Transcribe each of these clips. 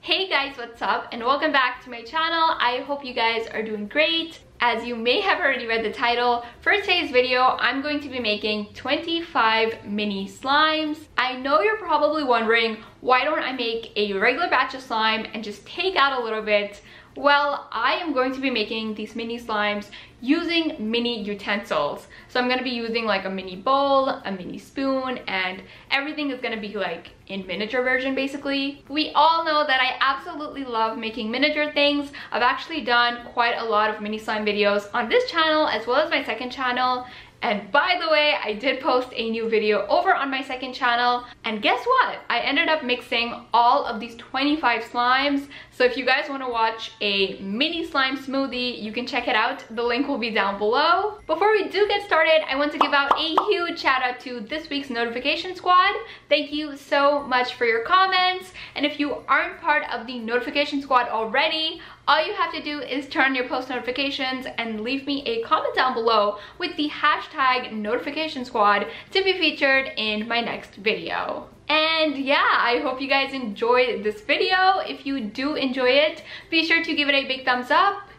Hey guys, what's up? And welcome back to my channel. I hope you guys are doing great. As you may have already read the title, for today's video, I'm going to be making 25 mini slimes. I know you're probably wondering, why don't I make a regular batch of slime and just take out a little bit? Well, I am going to be making these mini slimes using mini utensils. So I'm going to be using like a mini bowl, a mini spoon, and everything is going to be like in miniature version basically. We all know that I absolutely love making miniature things. I've actually done quite a lot of mini slime videos on this channel as well as my second channel. And by the way, I did post a new video over on my second channel. And guess what? I ended up mixing all of these 25 slimes. So if you guys want to watch a mini slime smoothie, you can check it out. The link will be down below. Before we do get started, I want to give out a huge shout out to this week's notification squad. Thank you so much for your comments. And if you aren't part of the notification squad already, all you have to do is turn on your post notifications and leave me a comment down below with the hashtag notification squad to be featured in my next video. And yeah, I hope you guys enjoyed this video. If you do enjoy it, be sure to give it a big thumbs up.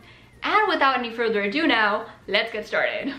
And without any further ado now, let's get started.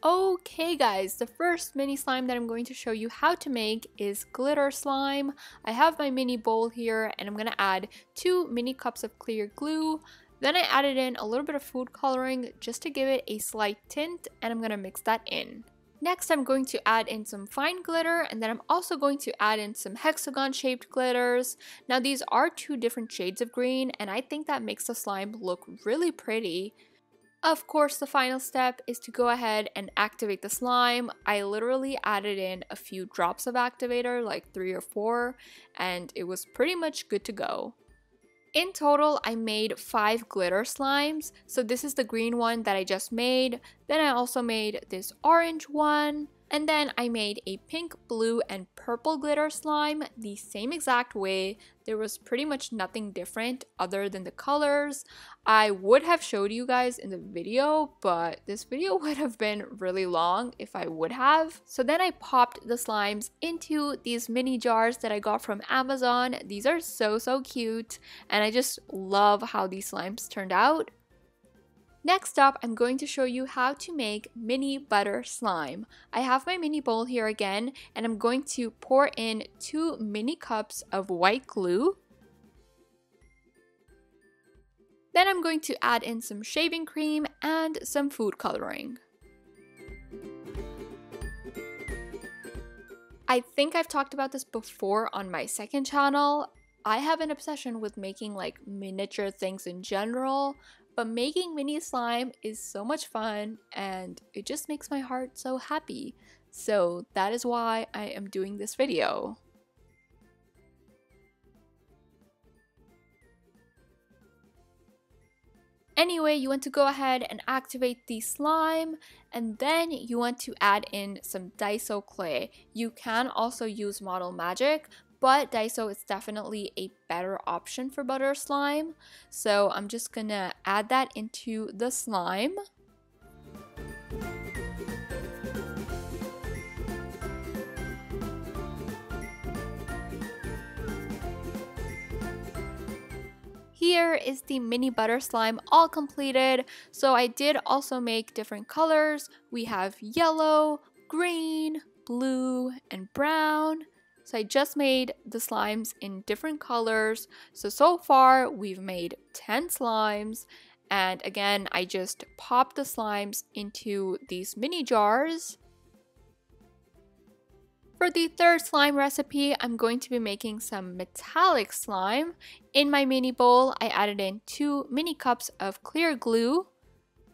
Okay guys, the first mini slime that I'm going to show you how to make is glitter slime. I have my mini bowl here and I'm going to add 2 mini cups of clear glue. Then I added in a little bit of food coloring just to give it a slight tint, and I'm going to mix that in. Next, I'm going to add in some fine glitter, and then I'm also going to add in some hexagon shaped glitters. Now these are 2 different shades of green, and I think that makes the slime look really pretty. Of course, the final step is to go ahead and activate the slime. I literally added in a few drops of activator, like 3 or 4, and it was pretty much good to go. In total, I made 5 glitter slimes. So this is the green one that I just made. Then I also made this orange one. And then I made a pink, blue, and purple glitter slime the same exact way. There was pretty much nothing different other than the colors. I would have showed you guys in the video, but this video would have been really long if I would have. So then I popped the slimes into these mini jars that I got from Amazon. These are so cute, and I just love how these slimes turned out. Next up, I'm going to show you how to make mini butter slime. I have my mini bowl here again, and I'm going to pour in 2 mini cups of white glue. Then I'm going to add in some shaving cream and some food coloring. I think I've talked about this before on my second channel. I have an obsession with making like miniature things in general. But making mini slime is so much fun and it just makes my heart so happy. So that is why I am doing this video. Anyway, you want to go ahead and activate the slime, and then you want to add in some Daiso clay. You can also use Model Magic, but Daiso is definitely a better option for butter slime. So I'm just gonna add that into the slime. Here is the mini butter slime all completed. So I did also make different colors. We have yellow, green, blue, and brown. So I just made the slimes in different colors. So far we've made 10 slimes. And again, I just popped the slimes into these mini jars. For the third slime recipe, I'm going to be making some metallic slime. In my mini bowl, I added in 2 mini cups of clear glue.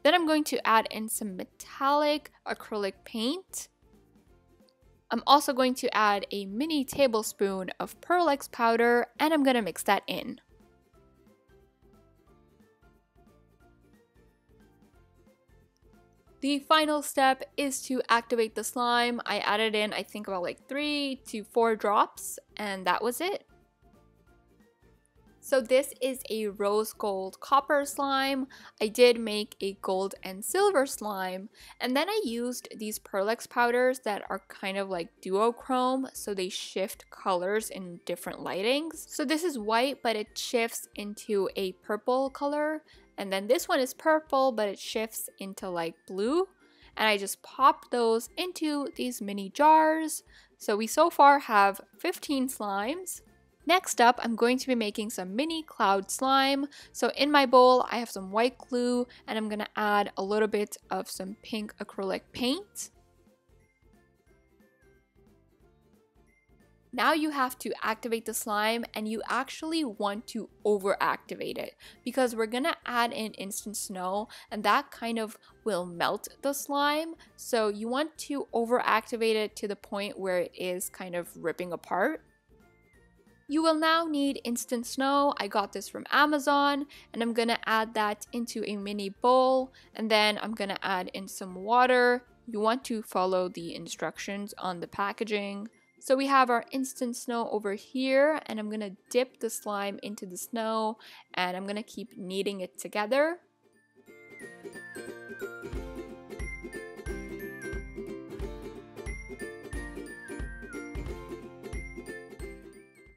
Then I'm going to add in some metallic acrylic paint. I'm also going to add a mini tablespoon of Pearl X powder, and I'm going to mix that in. The final step is to activate the slime. I added in, I think, about like 3 to 4 drops, and that was it. So this is a rose gold copper slime. I did make a gold and silver slime, and then I used these Pearlix powders that are kind of like duochrome, so they shift colors in different lightings. So this is white, but it shifts into a purple color, and then this one is purple, but it shifts into like blue. And I just popped those into these mini jars. So we so far have 15 slimes. Next up, I'm going to be making some mini cloud slime. So in my bowl, I have some white glue, and I'm gonna add a little bit of some pink acrylic paint. Now you have to activate the slime, and you actually want to over-activate it because we're gonna add in instant snow, and that kind of will melt the slime. So you want to over-activate it to the point where it is kind of ripping apart. You will now need instant snow. I got this from Amazon, and I'm gonna add that into a mini bowl, and then I'm gonna add in some water. You want to follow the instructions on the packaging. So we have our instant snow over here, and I'm gonna dip the slime into the snow, and I'm gonna keep kneading it together.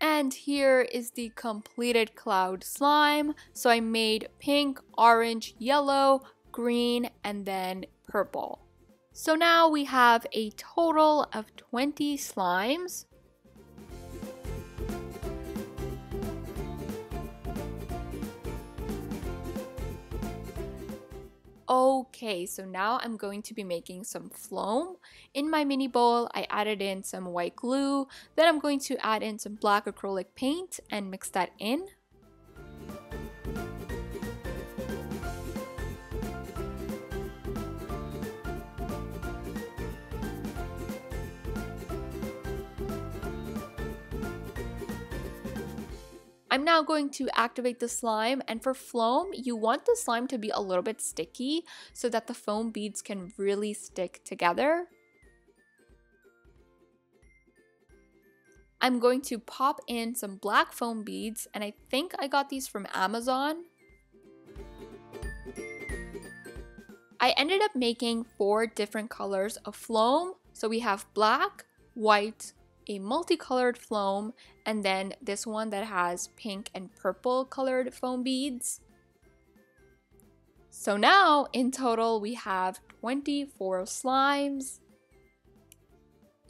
And here is the completed cloud slime. So I made pink, orange, yellow, green, and then purple. So now we have a total of 20 slimes. Okay, so now I'm going to be making some floam. In my mini bowl, I added in some white glue. Then I'm going to add in some black acrylic paint and mix that in. I'm now going to activate the slime, and for floam, you want the slime to be a little bit sticky so that the foam beads can really stick together. I'm going to pop in some black foam beads, and I think I got these from Amazon. I ended up making 4 different colors of floam. So we have black, white, a multicolored floam, and then this one that has pink and purple colored foam beads. So now in total we have 24 slimes.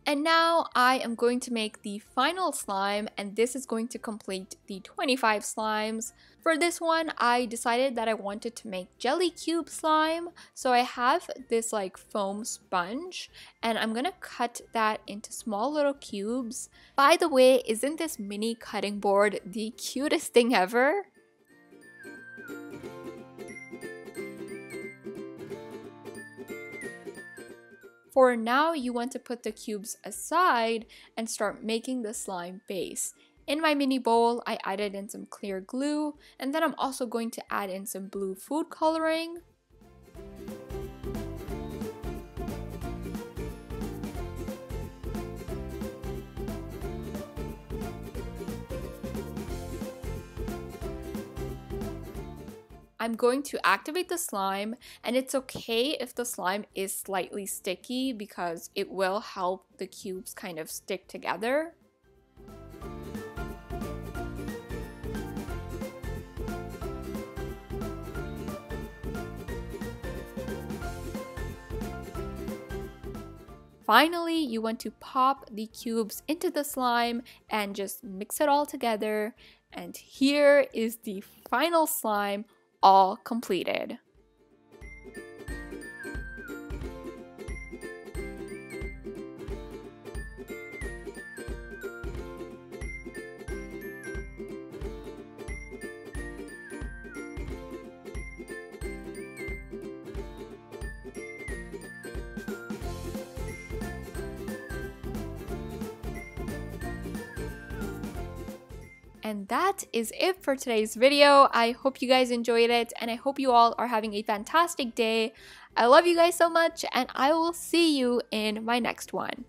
And now I am going to make the final slime, and this is going to complete the 25 slimes. For this one, I decided that I wanted to make jelly cube slime. So I have this like foam sponge, and I'm gonna cut that into small little cubes. By the way, isn't this mini cutting board the cutest thing ever? For now, you want to put the cubes aside and start making the slime base. In my mini bowl, I added in some clear glue, and then I'm also going to add in some blue food coloring. I'm going to activate the slime, and it's okay if the slime is slightly sticky because it will help the cubes kind of stick together. Finally, you want to pop the cubes into the slime and just mix it all together. And here is the final slime, all completed. And that is it for today's video. I hope you guys enjoyed it, and I hope you all are having a fantastic day. I love you guys so much, and I will see you in my next one.